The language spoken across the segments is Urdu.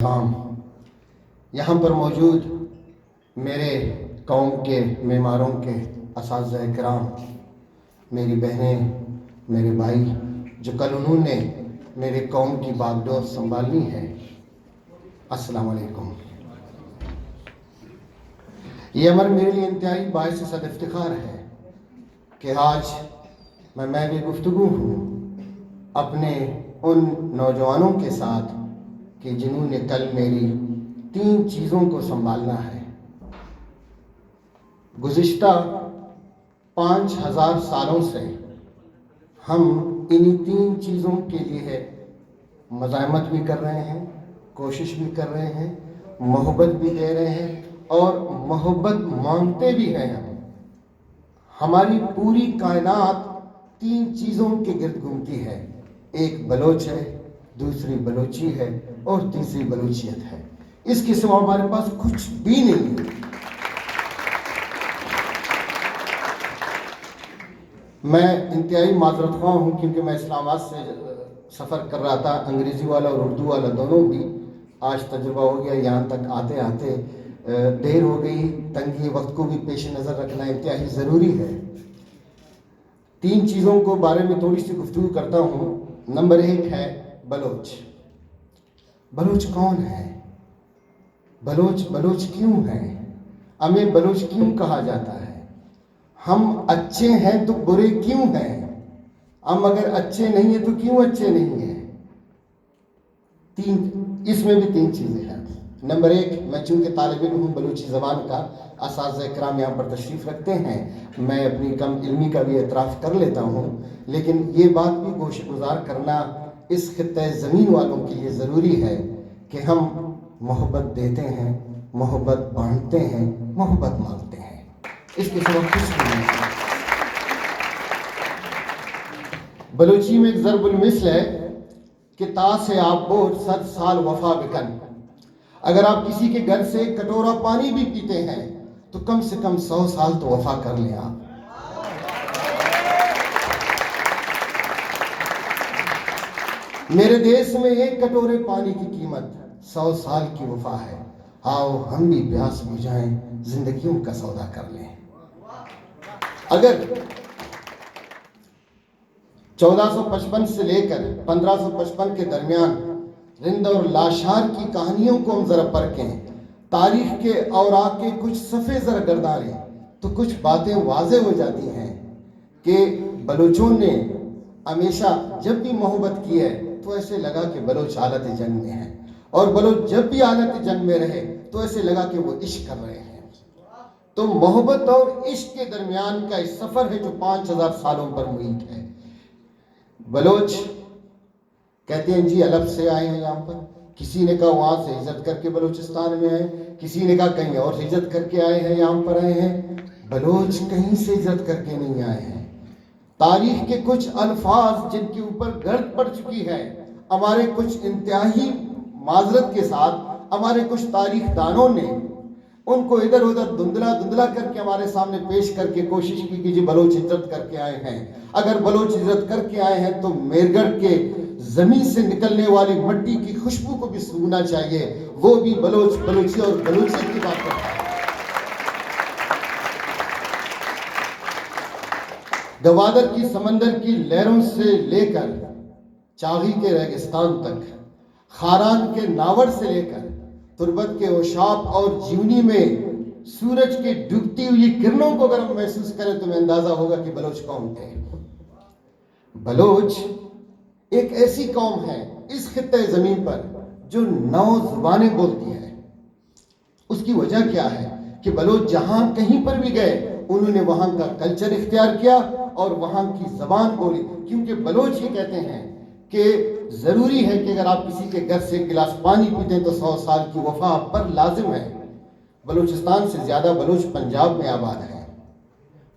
یہاں پر موجود میرے قوم کے معماروں کے اساتذہ کرام، میری بہنیں، میرے بھائی، جو کل انہوں نے میرے قوم کی باغ ڈور سنبھالنی ہے، السلام علیکم۔ یہ عمر میرے لیے انتہائی باعث صد افتخار ہے کہ آج میں بھی گفتگو ہوں اپنے ان نوجوانوں کے ساتھ کہ جنہوں نے کل میری 3 چیزوں کو سنبھالنا ہے۔ گزشتہ 5000 سالوں سے ہم انہی 3 چیزوں کے لیے مزاحمت بھی کر رہے ہیں، کوشش بھی کر رہے ہیں، محبت بھی دے رہے ہیں اور محبت مانگتے بھی ہیں۔ ہماری پوری کائنات 3 چیزوں کے گرد گھومتی ہے، ایک بلوچ ہے، دوسری بلوچی ہے اور تیسری بلوچیت ہے۔ اس کے سوا ہمارے پاس کچھ بھی نہیں ہے۔ میں انتہائی معذرت خواہ ہوں کیونکہ میں اسلام آباد سے سفر کر رہا تھا، انگریزی والا اور اردو والا دونوں بھی۔ آج تجربہ ہو گیا، یہاں تک آتے آتے دیر ہو گئی۔ تنگی وقت کو بھی پیش نظر رکھنا انتہائی ضروری ہے۔ 3 چیزوں کو بارے میں تھوڑی سی گفتگو کرتا ہوں۔ نمبر 1 ہے بلوچ۔ بلوچ کون ہے؟ بلوچ کیوں ہے؟ ہمیں بلوچ کیوں کہا جاتا ہے؟ ہم اچھے ہیں تو برے کیوں ہیں؟ ہم اگر اچھے نہیں ہیں تو کیوں اچھے نہیں ہیں؟ اس میں بھی 3 چیزیں ہیں۔ نمبر 1، میں چونکہ طالب علم ہوں بلوچی زبان کا، اساتذہ کرام یہاں پر تشریف رکھتے ہیں، میں اپنی کم علمی کا بھی اعتراف کر لیتا ہوں، لیکن یہ بات بھی گوش گزار کرنا اس خطہ زمین والوں کے لیے ضروری ہے کہ ہم محبت دیتے ہیں، محبت بانٹتے ہیں، محبت مانگتے ہیں۔ اس کے سوا کچھ بھی نہیں ہے۔ بلوچی میں ایک ضرب المثل ہے کہ تا سے آپ بوجھ 100 سال وفا بکن۔ اگر آپ کسی کے گھر سے کٹورا پانی بھی پیتے ہیں تو کم سے کم 100 سال تو وفا کر لیں آپ۔ میرے دیش میں 1 کٹورے پانی کی قیمت 100 سال کی وفا ہے۔ آؤ ہم بھی پیاس بجھائیں، زندگیوں کا سودا کر لیں۔ اگر 1455 سے لے کر 1555 کے درمیان رند اور لاشار کی کہانیوں کو ہم ذرا پرکھیں، تاریخ کے اوراق کے کچھ صفحے ذرا گردانیں تو کچھ باتیں واضح ہو جاتی ہیں کہ بلوچوں نے ہمیشہ جب بھی محبت کی ہے تو ایسے لگا کہ بلوچ حالت جنگ میں ہے، اور بلوچ جب بھی حالت جنگ میں رہے تو ایسے لگا کہ وہ عشق کر رہے ہیں۔ تو محبت اور عشق کے درمیان کا ایک سفر ہے جو 5000 سالوں پر محیط ہے۔ بلوچ کہتے ہیں جی علب سے آئے ہیں یہاں پر، کسی نے کہا وہاں سے ہجرت کر کے بلوچستان میں آئے، کسی نے کہا کہیں اور ہجرت کر کے آئے ہیں یہاں پر آئے ہیں۔ بلوچ کہیں سے ہجرت کر کے نہیں آئے ہیں۔ تاریخ کے کچھ الفاظ جن کے اوپر گرد پڑ چکی ہے، ہمارے کچھ انتہائی معذرت کے ساتھ ہمارے کچھ تاریخ دانوں نے ان کو ادھر ادھر دھندلا کر کے ہمارے سامنے پیش کر کے کوشش کی کہ جی بلوچ ہجرت کر کے آئے ہیں۔ اگر بلوچ ہجرت کر کے آئے ہیں تو میرگڑھ کے زمین سے نکلنے والی مٹی کی خوشبو کو بھی سونگنا چاہیے، وہ بھی بلوچی اور بلوچیت کی بات کرتا ہے۔ گوادر کی سمندر کی لہروں سے لے کر چاغی کے ریگستان تک، خاران کے ناور سے لے کر تربت کے اوشاب اور جیونی میں سورج کی ڈوبتی ہوئی کرنوں کو اگر ہم محسوس کریں تو میں اندازہ ہوگا کہ بلوچ قوم ہے۔ بلوچ ایک ایسی قوم ہے اس خطہ زمین پر جو 9 زبانیں بولتی ہے۔ اس کی وجہ کیا ہے کہ بلوچ جہاں کہیں پر بھی گئے انہوں نے وہاں کا کلچر اختیار کیا اور وہاں کی زبان بولی، کیونکہ بلوچ یہ کہتے ہیں کہ ضروری ہے کہ اگر آپ کسی کے گھر سے ایک گلاس پانی پیتے ہیں تو 100 سال کی وفا آپ پر لازم ہے۔ بلوچستان سے زیادہ بلوچ پنجاب میں آباد ہیں۔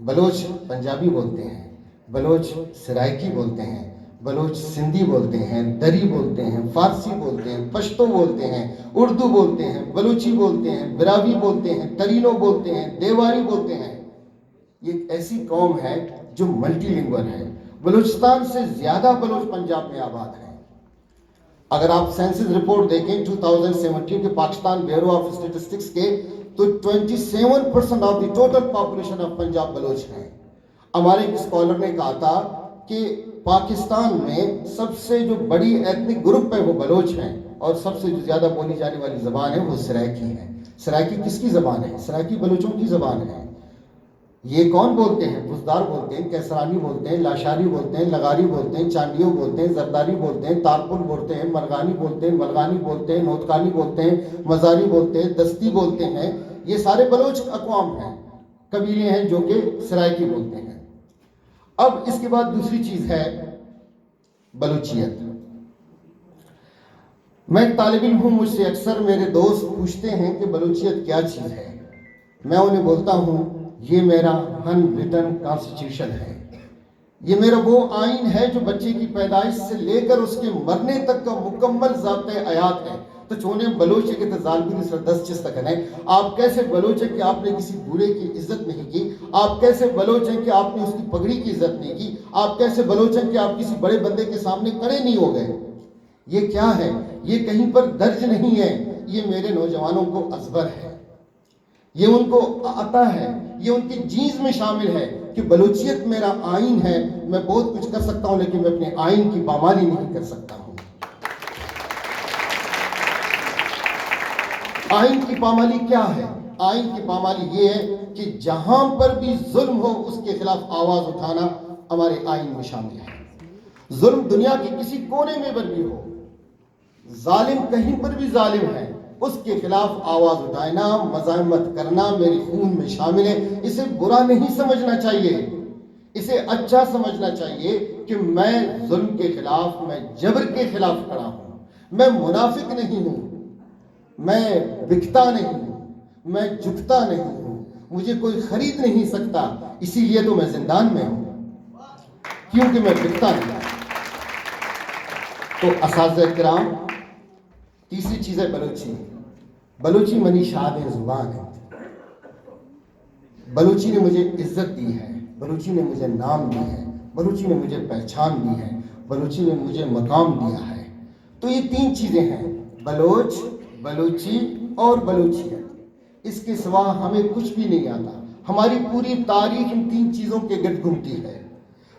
بلوچ پنجابی بولتے ہیں، بلوچ سرائکی بولتے ہیں، بلوچ سندھی بولتے ہیں، دری بولتے ہیں، فارسی بولتے ہیں، پشتو بولتے ہیں، اردو بولتے ہیں، بلوچی بولتے ہیں، براوی بولتے ہیں، ترینو بولتے ہیں، دیواری بولتے ہیں۔ یہ ایک ایسی قوم ہے جو ملٹی لنگول ہے۔ بلوچستان سے زیادہ بلوچ پنجاب میں آباد ہیں۔ اگر آپ سینسس رپورٹ دیکھیں 2017 کے پاکستان بیورو آف اسٹیٹسٹکس کے تو 27% of the total population of Punjab Baloch ہیں. ہمارے ایک اسکالر نے کہا تھا کہ پاکستان میں سب سے جو بڑی ایتھنک گروپ ہے وہ بلوچ ہیں اور سب سے جو زیادہ بولی جانے والی زبان ہے وہ سرائکی ہے. سرائکی کس کی زبان ہے؟ سرائکی بلوچوں کی زبان ہے. یہ کون بولتے ہیں؟ بزدار بولتے ہیں، کیسرانی بولتے ہیں، لاشاری بولتے ہیں، لغاری بولتے ہیں، چانڈیو بولتے ہیں، زرداری بولتے ہیں، تارپل بولتے ہیں، مرغانی بولتے ہیں، ملغانی بولتے ہیں، نوتکانی بولتے ہیں، مزاری بولتے ہیں، دستی بولتے ہیں. یہ سارے بلوچ اقوام ہیں، قبیلے ہیں جو کہ سرائکی بولتے ہیں. اب اس کے بعد دوسری چیز ہے بلوچیت. میں ایک طالب علم ہوں، مجھ سے اکثر میرے دوست پوچھتے ہیں کہ بلوچیت کیا چیز ہے. میں انہیں بولتا ہوں یہ میرا ان ریٹن کانسٹیٹیوشن ہے. یہ میرا وہ آئین ہے جو بچے کی پیدائش سے لے کر اس کے مرنے تک کا مکمل ضابطۂ حیات ہے. تو چونے بلوچ کے تزالگوری سر 10 چیز تک ہے. آپ کیسے بلوچ ہیں کہ آپ نے کسی بوڑھے کی عزت نہیں کی؟ آپ کیسے بلوچ ہیں کہ آپ نے اس کی پگڑی کی عزت نہیں کی؟ آپ کیسے بلوچ ہیں کہ آپ کسی بڑے بندے کے سامنے کھڑے نہیں ہو گئے؟ یہ کیا ہے؟ یہ کہیں پر درج نہیں ہے. یہ میرے نوجوانوں کو ازبر ہے، یہ ان کو آتا ہے، یہ ان کی جینز میں شامل ہے کہ بلوچیت میرا آئین ہے. میں بہت کچھ کر سکتا ہوں لیکن میں اپنے آئین کی پامالی نہیں کر سکتا ہوں. آئین کی پامالی کیا ہے؟ آئین کی پامالی یہ ہے کہ جہاں پر بھی ظلم ہو اس کے خلاف آواز اٹھانا ہمارے آئین میں شامل ہے. ظلم دنیا کے کسی کونے میں پر بھی ہو، ظالم کہیں پر بھی ظالم ہے، اس کے خلاف آواز اٹھانا، مزاحمت کرنا میرے خون میں شامل ہے. اسے برا نہیں سمجھنا چاہیے، اسے اچھا سمجھنا چاہیے کہ میں ظلم کے خلاف، میں جبر کے خلاف کھڑا ہوں. میں منافق نہیں ہوں، میں بکتا نہیں ہوں، میں جھکتا نہیں ہوں، مجھے کوئی خرید نہیں سکتا. اسی لیے تو میں زندان میں ہوں، کیونکہ میں بکتا نہیں. تو اساتذہ کرام، تیسری چیز ہے بلوچی. بلوچی منی شاد زبان ہے. بلوچی نے مجھے عزت دی ہے، بلوچی نے مجھے نام دی ہے، بلوچی نے مجھے پہچان دی ہے، بلوچی نے مجھے مقام دیا ہے. تو یہ تین چیزیں ہیں، بلوچ، بلوچی اور بلوچیت. اس کے سوا ہمیں کچھ بھی نہیں آتا. ہماری پوری تاریخ ان تین چیزوں کے گرد گھومتی ہے.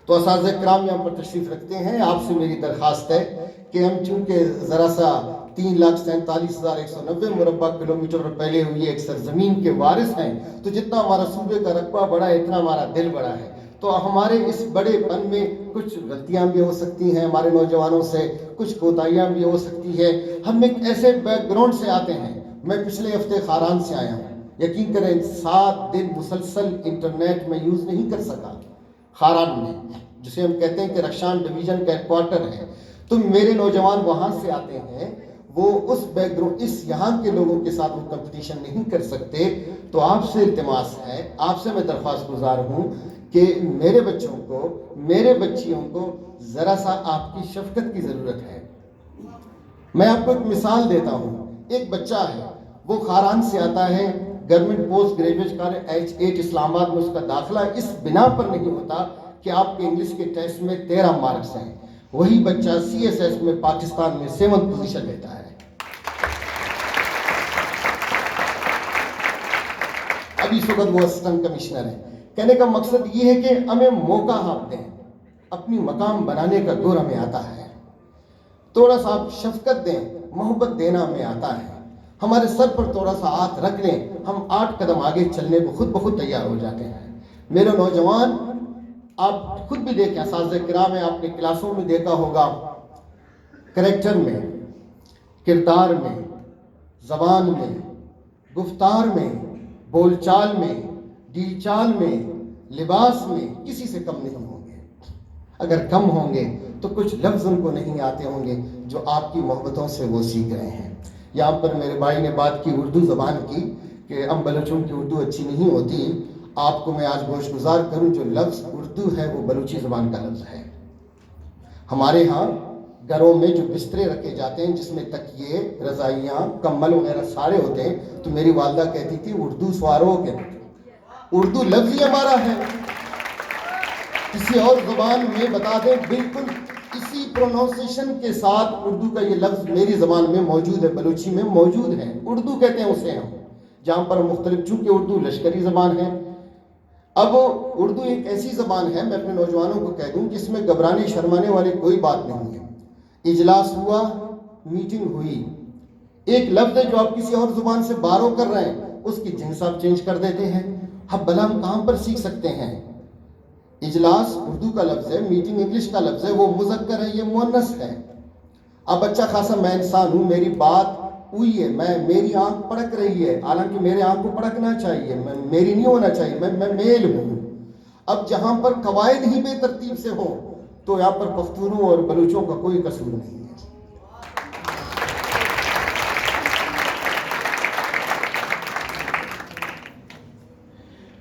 تو اساتذہ کرام یہاں پر تشریف رکھتے ہیں. آپ سے میری درخواست ہے کہ ہم چونکہ ذرا سا 3,47,190 مربع کلومیٹر پر پھیلے ہوئی ایک سرزمین کے وارث ہیں، تو جتنا ہمارا صوبے کا رقبہ بڑا ہے اتنا ہمارا دل بڑا ہے. تو ہمارے اس بڑے پن میں کچھ غلطیاں بھی ہو سکتی ہیں، ہمارے نوجوانوں سے کچھ کوتاہیاں بھی ہو سکتی ہے. ہم ایک ایسے بیک گراؤنڈ سے آتے ہیں. میں پچھلے ہفتے خاران سے آیا ہوں. یقین کریں 7 دن مسلسل انٹرنیٹ میں یوز نہیں کر سکا خاران میں، جسے ہم کہتے ہیں کہ رخشان ڈویژن کا ہیڈ کوارٹر ہے. تو میرے نوجوان وہاں سے آتے ہیں، وہ اس بیک گراؤنڈ، اس یہاں کے لوگوں کے ساتھ وہ کمپٹیشن نہیں کر سکتے. تو آپ سے التماس ہے، آپ سے میں درخواست گزار ہوں کہ میرے بچوں کو، میرے بچیوں کو ذرا سا آپ کی شفقت کی ضرورت ہے. میں آپ کو ایک مثال دیتا ہوں. ایک بچہ ہے، وہ خاران سے آتا ہے، government post graduate college H8 اسلام آباد میں اس کا داخلہ اس بنا پر نہیں ہوتا کہ آپ کے انگلش کے ٹیسٹ میں 13 مارکس ہیں. وہی بچہ CSS میں پاکستان میں 7 پوزیشن لیتا ہے. ابھی اس وقت وہ اسسٹنٹ کمشنر ہے. کہنے کا مقصد یہ ہے کہ ہمیں موقع آپ دیں، اپنی مقام بنانے کا دور ہمیں آتا ہے. تھوڑا سا آپ شفقت دیں، محبت دینا ہمیں آتا ہے. ہمارے سر پر تھوڑا سا ہاتھ رکھ لیں، ہم 8 قدم آگے چلنے کو خود بخود تیار ہو جاتے ہیں. میرے نوجوان، آپ خود بھی دیکھیں، اساتذہ کرام ہیں، آپ نے کلاسوں میں دیکھا ہوگا، کریکٹر میں، کردار میں، زبان میں، گفتار میں، بول چال میں، ڈیل چال میں، لباس میں کسی سے کم نہیں ہوں گے. اگر کم ہوں گے تو کچھ لفظ ان کو نہیں آتے ہوں گے جو آپ کی محبتوں سے وہ سیکھ رہے ہیں. یہاں پر میرے بھائی نے بات کی اردو زبان کی کہ ہم بلوچوں کی اردو اچھی نہیں ہوتی. آپ کو میں آج گوش گزار کروں، جو لفظ اردو ہے وہ بلوچی زبان کا لفظ ہے. ہمارے ہاں گھروں میں جو بسترے رکھے جاتے ہیں، جس میں تکیے، رضائیاں، کمبل وغیرہ سارے ہوتے ہیں، تو میری والدہ کہتی تھی اردو سوارو کہتی تھی. اردو لفظ ہی ہمارا ہے. کسی اور زبان میں بتا دیں، بالکل اسی پروناؤنسیشن کے ساتھ اردو کا یہ لفظ میری زبان میں موجود ہے، بلوچی میں موجود ہے، اردو کہتے ہیں اسے ہم، جہاں پر مختلف، چونکہ اردو لشکری زبان ہے۔ اب اردو ایک ایسی زبان ہے، میں اپنے نوجوانوں کو کہہ دوں کہ اس میں گھبرانے شرمانے والی کوئی بات نہیں ہے۔ اجلاس ہوا، میٹنگ ہوئی، ایک لفظ ہے جو آپ کسی اور زبان سے بارو کر رہے ہیں، اس کی جنس آپ چینج کر دیتے ہیں۔ اب بھلا ہم کہاں پر سیکھ سکتے ہیں؟ اجلاس اردو کا لفظ ہے، میٹنگ انگلش کا لفظ ہے، وہ مذکر ہے، یہ مؤنث ہے۔ اب اچھا خاصا میں انسان ہوں، میری بات ہوئی ہے، میری آنکھ پڑک رہی ہے، حالانکہ میرے آنکھ کو پڑکنا چاہیے، میری نہیں ہونا چاہیے، میں میل ہوں۔ اب جہاں پر قواعد ہی بے ترتیب سے ہوں تو یہاں پر پختونوں اور بلوچوں کا کوئی قصور نہیں ہے۔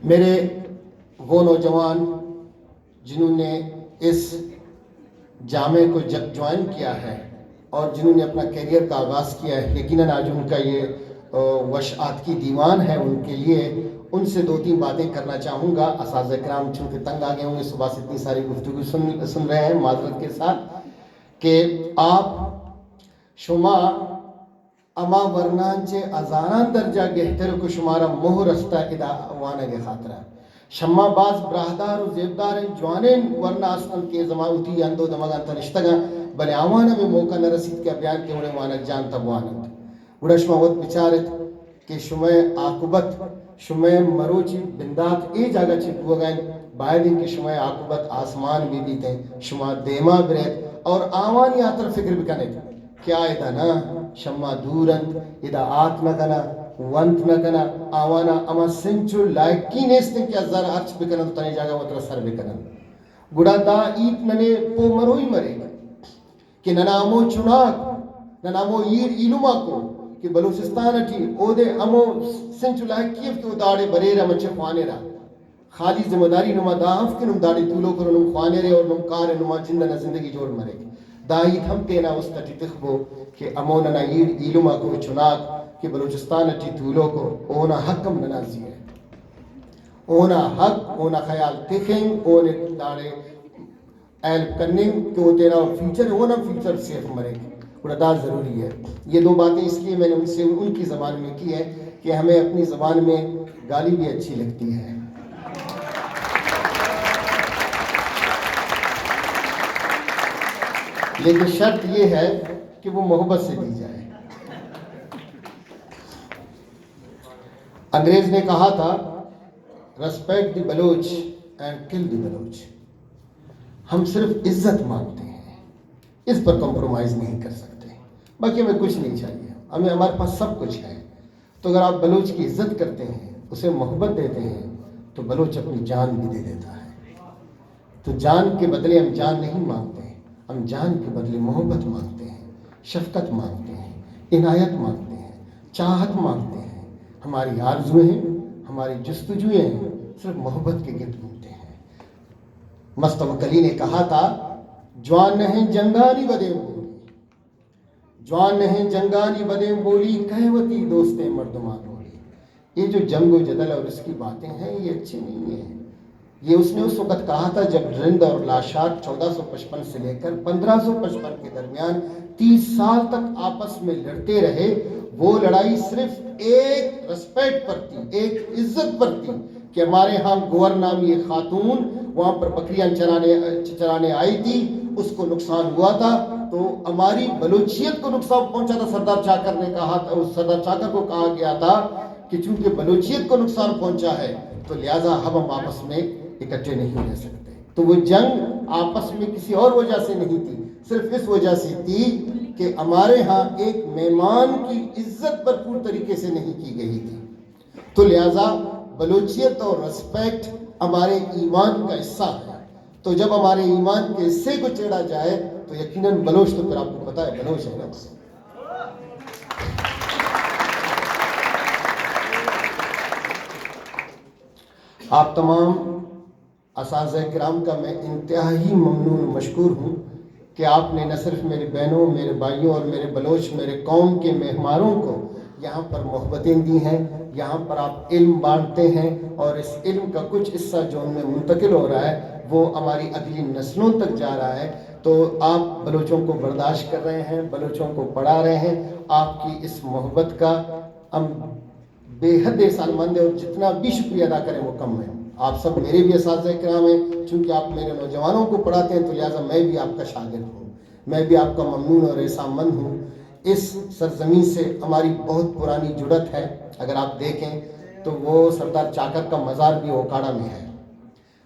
میرے وہ نوجوان جنہوں نے اس جامعے کو جوائن کیا ہے اور جنہوں نے اپنا کیریئر کا آغاز کیا ہے، یقیناً آج ان کا یہ وشعات کی دیوان ہے، ان کے لیے ان سے دو تین باتیں کرنا چاہوں گا۔ اساتذہ کرام چونکہ تنگ آ گئے ہوں گے، صبح سے اتنی ساری گفتگو سن رہے ہیں، معذرت کے ساتھ، کہ آپ شما اما ورنانچے ازاران درجہ گہتر کو شمارا موہ رستہ ادا وانگے خاطرہ شما باز براہدار و زیبدار جوانین ورنہ اسکن کے زمانوتی اندو دمگان تنشتگا بلے آوانا میں موقع نہ رسید کے بیان کے انہیں وانک جانتا بوانند گوڑا شما وقت بچارت کہ شما آقوبت شما مروچی بندات ای جاگہ چھپو گئن باید ان کہ شما آقوبت آسمان بھی بیتے شما دیما برید اور آوانی آتر فکر بکنے کیا ایدہ نا شما دورند ایدہ آت نکنا ونت نکنا آوانا اما سنچو لائکی نیستن کیا زر ارچ بکنن تنی جاگہ وطر سر بکنن گڑا دا ایت ننے پو مروی مرے کہ ننامو چناک ننامو ایر ایلوما کو کہ بلوچستان اٹھی او دے امو سنچو لائکیف تو داڑے برے رہا مچے خوانے رہا خالی ذمہ داری نما داہف کہ نم داڑی طولو کرو نم خوانے رہے اور نم کار نما جندنا زندگی جوڑ مرے دائیت ہم تینا اس تٹی تخبو کہ امو ننا ایر ایلوما کو چناک کہ بلوچستان اٹھی طولو کو اونا حکم ننازی ہے اونا حق اونا خیال تخنگ اونے داڑے ایلپ کرننگ کہ وہ تیرا فیوچر ہے اونا فیوچر سیف مرے اور ادا ضروری ہے۔ یہ دو باتیں اس لیے میں نے ان سے ان کی زبان میں کی ہے کہ ہمیں اپنی زبان میں گالی بھی اچھی لگتی ہے۔ لیکن شرط یہ ہے کہ وہ محبت سے دی جائے۔ انگریز نے کہا تھا ریسپیکٹ دی بلوچ اینڈ کل دی بلوچ، ہم صرف عزت مانگتے ہیں، اس پر کمپرومائز نہیں کر سکتے، باقی ہمیں کچھ نہیں چاہیے، ہمیں ہمارے پاس سب کچھ ہے۔ تو اگر آپ بلوچ کی عزت کرتے ہیں، اسے محبت دیتے ہیں، تو بلوچ اپنی جان بھی دے دیتا ہے۔ تو جان کے بدلے ہم جان نہیں مانگتے، ہم جان کے بدلے محبت مانگتے ہیں، شفقت مانگتے ہیں، عنایت مانگتے ہیں، چاہت مانگتے ہیں۔ ہماری آرزویں ہیں، ہماری جستجویں ہیں، صرف محبت کے گرد گھومتے ہیں۔ مستوکلی نے کہا تھا جوان نہیں جنگانی بدیں بولی، جوان نہیں جنگانی بدیں بولی کہوتی دوستیں مردمان بولی۔ یہ جو جنگ و جدل اور اس کی باتیں ہیں یہ اچھی نہیں ہیں۔ یہ اس نے اس وقت کہا تھا جب رند اور لاشار 1455 سے لے کر 1555 کے درمیان 30 سال تک آپس میں لڑتے رہے۔ وہ لڑائی صرف ایک رسپیکٹ پر تھی، ایک عزت پر تھی کہ ہمارے ہاں گور نامی ایک خاتون وہاں پر بکریاں چرانے آئی تھی، اس کو نقصان ہوا تھا تو ہماری بلوچیت کو نقصان پہنچا تھا۔ سردار چاکر نے کہا تھا، اس سردار چاکر کو کہا گیا تھا کہ چونکہ بلوچیت کو نقصان پہنچا ہے تو لہٰذا ہم آپس میں اکٹھے نہیں رہ سکتے۔ تو وہ جنگ آپس میں کسی اور وجہ سے نہیں تھی، صرف اس وجہ سے تھی کہ ہمارے ہاں ایک مہمان کی عزت بھرپور طریقے سے نہیں کی گئی تھی۔ تو لہٰذا بلوچیت اور ریسپیکٹ ہمارے ایمان کا حصہ ہے۔ تو جب ہمارے ایمان کے حصے کو چیڑا جائے تو یقیناً بلوچ تو پھر آپ کو پتا ہے بلوچ ہے نا۔ آپ تمام اساتذہ کرام کا میں انتہائی ممنون مشکور ہوں کہ آپ نے نہ صرف میری بہنوں، میرے بھائیوں اور میرے بلوچ میرے قوم کے مہمانوں کو یہاں پر محبتیں دی ہیں، یہاں پر آپ علم بانٹتے ہیں اور اس علم کا کچھ حصہ جو ان میں منتقل ہو رہا ہے وہ ہماری اگلی نسلوں تک جا رہا ہے تو آپ بلوچوں کو برداشت کر رہے ہیں، بلوچوں کو پڑھا رہے ہیں، آپ کی اس محبت کا ہم بے حد احسان مند ہیں، اور جتنا بھی شکریہ ادا کریں وہ کم ہے۔ آپ سب میرے بھی اساتذہ کرام ہیں، چونکہ آپ میرے نوجوانوں کو پڑھاتے ہیں تو لہٰذا میں بھی آپ کا شاگرد ہوں، میں بھی آپ کا ممنون اور احسان مند ہوں۔ اس سرزمین سے ہماری بہت پرانی جڑت ہے، اگر آپ دیکھیں تو وہ سردار چاکر کا مزار بھی اوکاڑا میں ہے،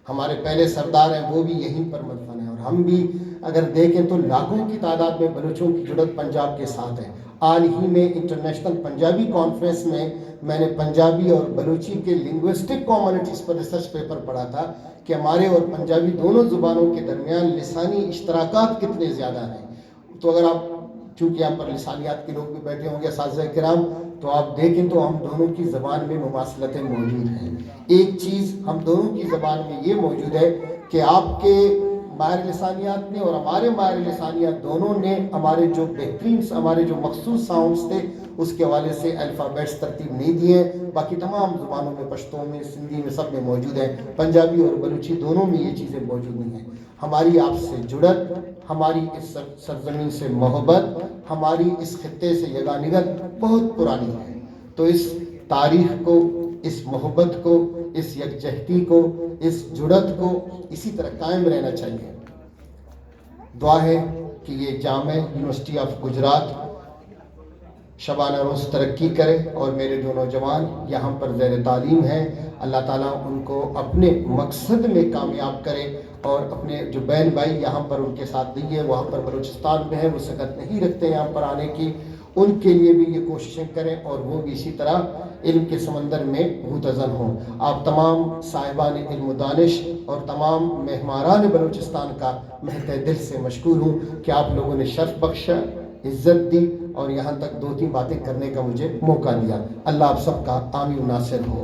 ہمارے پہلے سردار ہیں وہ بھی یہیں پر مدفن ہیں، اور ہم بھی اگر دیکھیں تو لاکھوں کی تعداد میں بلوچوں کی جڑت پنجاب کے ساتھ ہے۔ حال ہی میں انٹرنیشنل پنجابی کانفرنس میں نے پنجابی اور بلوچی کے لنگوسٹک کمیونٹیز پر ریسرچ پیپر پڑھا تھا کہ ہمارے اور پنجابی دونوں زبانوں کے درمیان لسانی اشتراکات کتنے زیادہ ہیں۔ تو اگر آپ، چونکہ یہاں پر لسانیات کے لوگ بھی بیٹھے ہوں گے اساتذہ کرام، تو آپ دیکھیں تو ہم دونوں کی زبان میں مماثلتیں موجود ہیں۔ ایک چیز ہم دونوں کی زبان میں یہ موجود ہے کہ آپ کے ماہر لسانیات نے اور ہمارے ماہر لسانیات دونوں نے ہمارے جو بہترین، ہمارے جو مخصوص ساؤنڈز تھے اس کے حوالے سے الفابیٹس ترتیب نہیں دیے، باقی تمام زبانوں میں، پشتو میں، سندھی میں، سب میں موجود ہیں، پنجابی اور بلوچی دونوں میں یہ چیزیں موجود نہیں ہیں۔ ہماری آپ سے جڑت، ہماری اس سرزمین سے محبت، ہماری اس خطے سے یگانگت بہت پرانی ہے۔ تو اس تاریخ کو، اس محبت کو، اس یکجہتی کو، اس جڑت کو اسی طرح قائم رہنا چاہیے۔ دعا ہے کہ یہ جامع یونیورسٹی آف گجرات شبانہ روز ترقی کرے، اور میرے جو نوجوان یہاں پر زیر تعلیم ہیں اللہ تعالیٰ ان کو اپنے مقصد میں کامیاب کرے، اور اپنے جو بہن بھائی یہاں پر ان کے ساتھ نہیں ہیں، وہاں پر بلوچستان میں ہیں، وہ سکت نہیں رکھتے یہاں پر آنے کی، ان کے لیے بھی یہ کوششیں کریں اور وہ بھی اسی طرح علم کے سمندر میں غوطہ ہوں۔ آپ تمام صاحبان علم و دانش اور تمام مہمانان بلوچستان کا میں تہ دل سے مشکور ہوں کہ آپ لوگوں نے شرف بخشا، عزت دی، اور یہاں تک 2-3 باتیں کرنے کا مجھے موقع دیا۔ اللہ آپ سب کا عامی و ناصر ہو۔